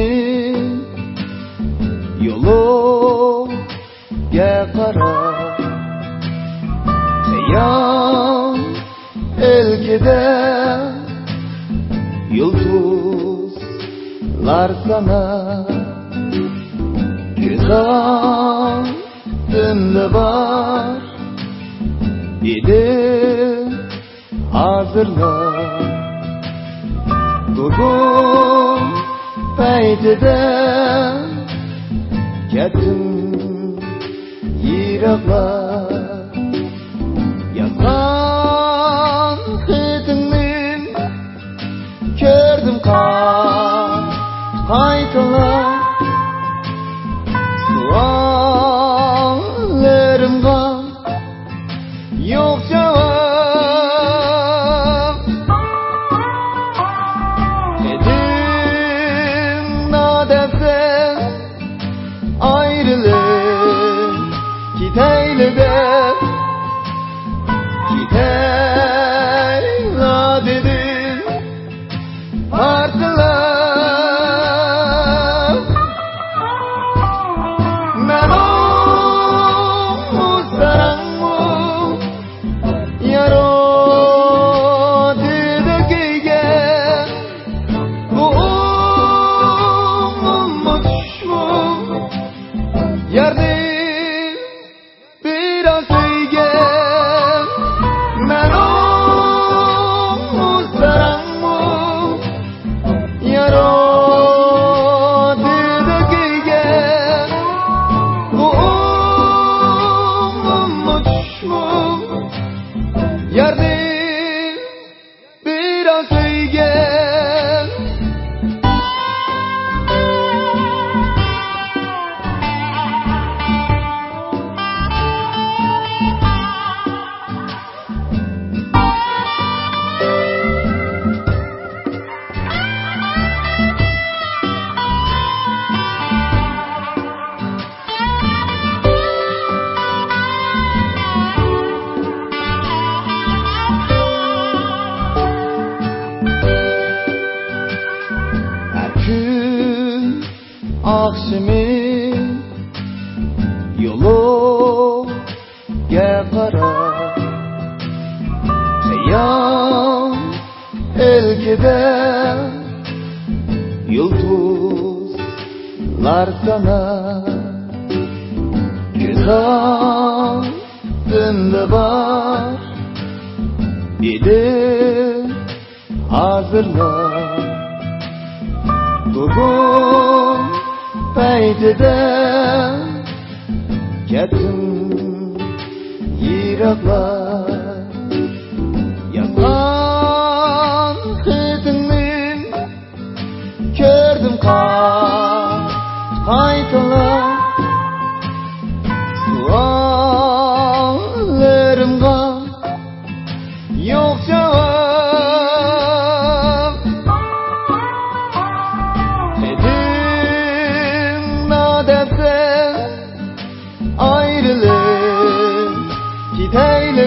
akşamın yoluga qarab Yan elkide yulduzlar sana Göz altında var idi hazırlar Bugün paytida ketdim yiroqlar Yazgan xetingni ko'rdim qaytalar Suallarimga yo'q javob Dedim nadafsan ayrılık Kitayli deb Kitayla dedim Artılar Men o sarangmu Yaro dedi giygen Bu ummu düşmu Yardım biraz sevgen Men o sarangmu Yaro dedi giygen Bu ummu düşmu Yardım biraz sevgen Akşamın yoluga qarab Yan elkide yulduzlar sana Göz altında var idi hazırlar Bugün paytida ketdim yiroqlar Yazgan xetingni ko'rdim qaytalar Suallarimga yo'q javob Dedim nadafsan ayrılık Kitayli